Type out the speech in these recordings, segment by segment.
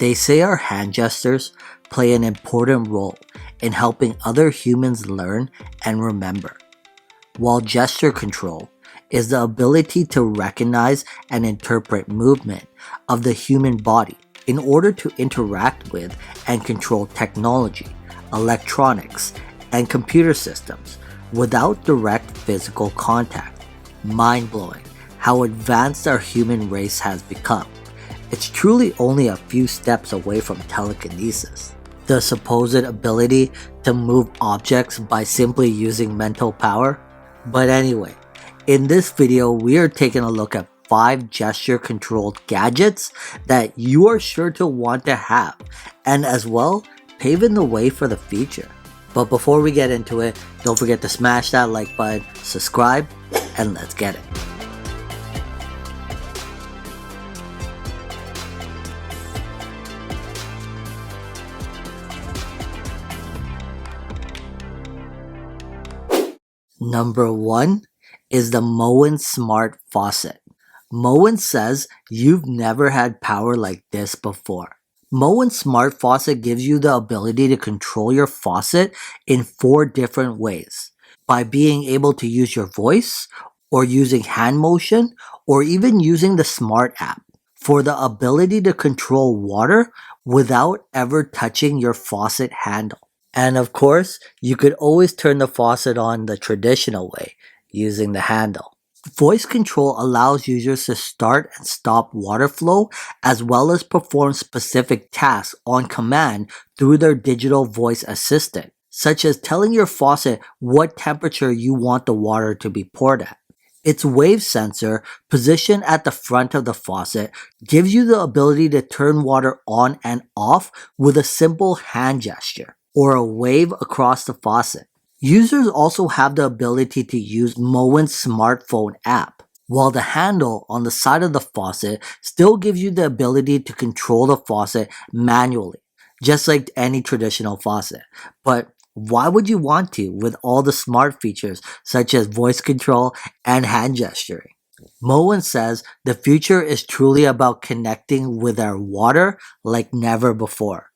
They say our hand gestures play an important role in helping other humans learn and remember, while gesture control is the ability to recognize and interpret movement of the human body in order to interact with and control technology, electronics, and computer systems without direct physical contact. Mind-blowing how advanced our human race has become. It's truly only a few steps away from telekinesis, the supposed ability to move objects by simply using mental power. But anyway, in this video we are taking a look at 5 gesture controlled gadgets that you are sure to want to have, and as well paving the way for the future. But before we get into it, don't forget to smash that like button, subscribe, and let's get it. Number 1 is the Moen Smart Faucet. Moen says you've never had power like this before. Moen Smart Faucet gives you the ability to control your faucet in 4 different ways, by being able to use your voice, or using hand motion, or even using the Smart app, for the ability to control water without ever touching your faucet handle. And of course, you could always turn the faucet on the traditional way, using the handle. Voice control allows users to start and stop water flow, as well as perform specific tasks on command through their digital voice assistant, such as telling your faucet what temperature you want the water to be poured at. Its wave sensor, positioned at the front of the faucet, gives you the ability to turn water on and off with a simple hand gesture or a wave across the faucet. Users also have the ability to use Moen's smartphone app, while the handle on the side of the faucet still gives you the ability to control the faucet manually, just like any traditional faucet. But why would you want to with all the smart features such as voice control and hand gesturing? Moen says the future is truly about connecting with our water like never before.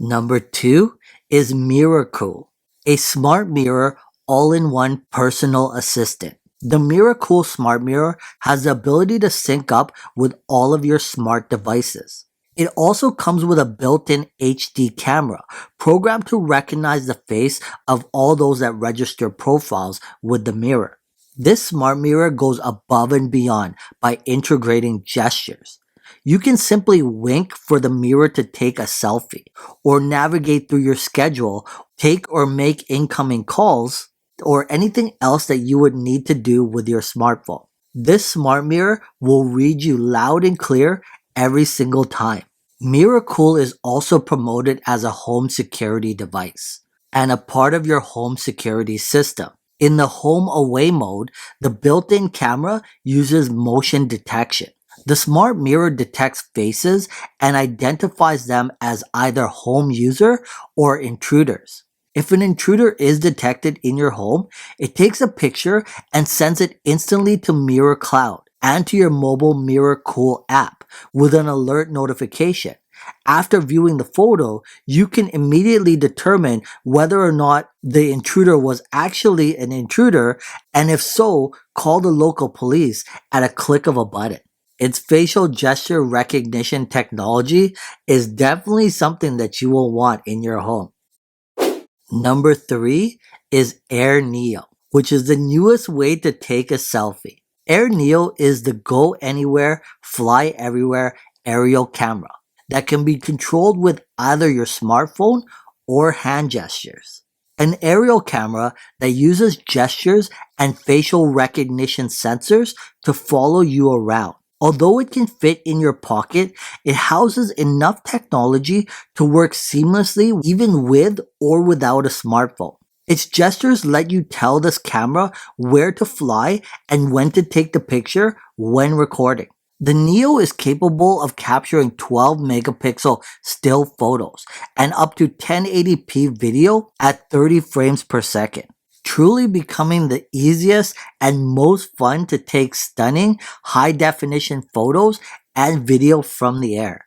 Number 2 is MirroCool, a smart mirror all-in-one personal assistant. The MirroCool smart mirror has the ability to sync up with all of your smart devices. It also comes with a built-in HD camera, programmed to recognize the face of all those that register profiles with the mirror. This smart mirror goes above and beyond by integrating gestures. You can simply wink for the mirror to take a selfie, or navigate through your schedule, take or make incoming calls, or anything else that you would need to do with your smartphone. This smart mirror will read you loud and clear every single time. MirroCool is also promoted as a home security device and a part of your home security system. In the home away mode, the built-in camera uses motion detection. The smart mirror detects faces and identifies them as either home user or intruders. If an intruder is detected in your home, it takes a picture and sends it instantly to Mirror Cloud and to your mobile MirroCool app with an alert notification. After viewing the photo, you can immediately determine whether or not the intruder was actually an intruder, and if so, call the local police at a click of a button. Its facial gesture recognition technology is definitely something that you will want in your home. Number 3 is Air Neo, which is the newest way to take a selfie. Air Neo is the go anywhere, fly everywhere aerial camera that can be controlled with either your smartphone or hand gestures. An aerial camera that uses gestures and facial recognition sensors to follow you around. Although it can fit in your pocket, it houses enough technology to work seamlessly even with or without a smartphone. Its gestures let you tell this camera where to fly and when to take the picture when recording. The Neo is capable of capturing 12 megapixel still photos and up to 1080p video at 30 frames per second, truly becoming the easiest and most fun to take stunning high definition photos and video from the air.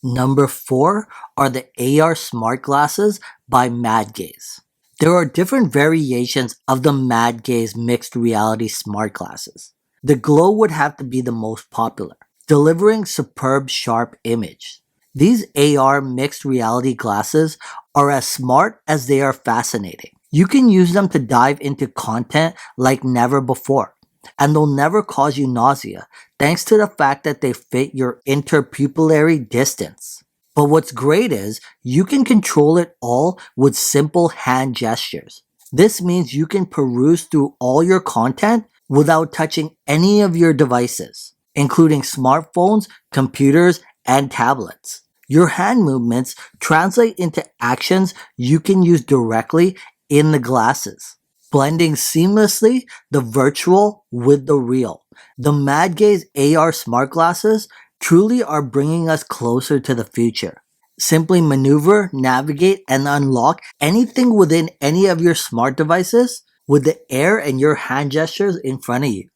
Number 4 are the AR smart glasses by MadGaze. There are different variations of the MadGaze mixed reality smart glasses. The Glow would have to be the most popular, delivering superb sharp image. These AR mixed reality glasses are as smart as they are fascinating. You can use them to dive into content like never before, and they'll never cause you nausea thanks to the fact that they fit your interpupillary distance. But what's great is you can control it all with simple hand gestures. This means you can peruse through all your content without touching any of your devices, including smartphones, computers, and tablets. Your hand movements translate into actions you can use directly in the glasses, blending seamlessly the virtual with the real. The MadGaze AR smart glasses truly are bringing us closer to the future. Simply maneuver, navigate, and unlock anything within any of your smart devices with the air and your hand gestures in front of you.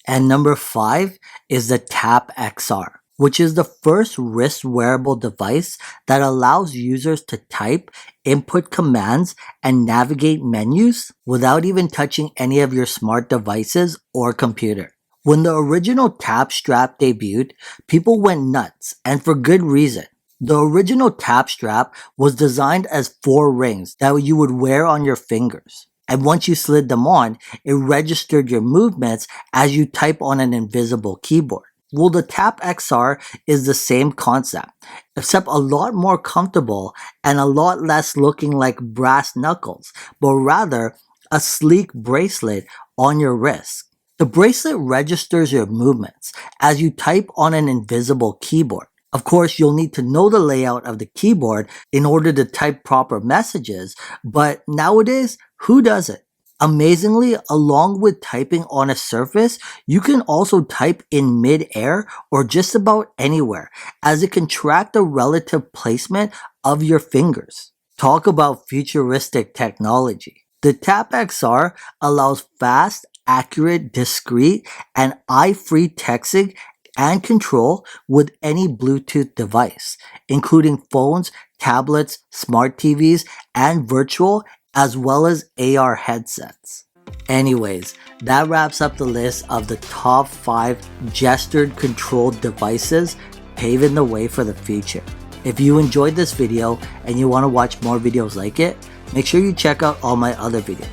And number 5 is the TapXR, which is the first wrist wearable device that allows users to type, input commands, and navigate menus without even touching any of your smart devices or computer. When the original Tap Strap debuted, people went nuts, and for good reason. The original Tap Strap was designed as 4 rings that you would wear on your fingers. And once you slid them on, it registered your movements as you type on an invisible keyboard. Well, the TapXR is the same concept, except a lot more comfortable and a lot less looking like brass knuckles, but rather a sleek bracelet on your wrist. The bracelet registers your movements as you type on an invisible keyboard. Of course, you'll need to know the layout of the keyboard in order to type proper messages, but nowadays, who doesn't? Amazingly, along with typing on a surface, you can also type in mid-air or just about anywhere, as it can track the relative placement of your fingers. Talk about futuristic technology. The TapXR allows fast, accurate, discrete, and eye-free texting and control with any Bluetooth device, including phones, tablets, smart TVs, and virtual, as well as AR headsets. Anyways, that wraps up the list of the top 5 gestured controlled devices paving the way for the future. If you enjoyed this video and you want to watch more videos like it, make sure you check out all my other videos.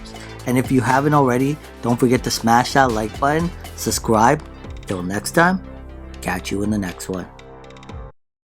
And if you haven't already, don't forget to smash that like button, subscribe. Till next time, catch you in the next one.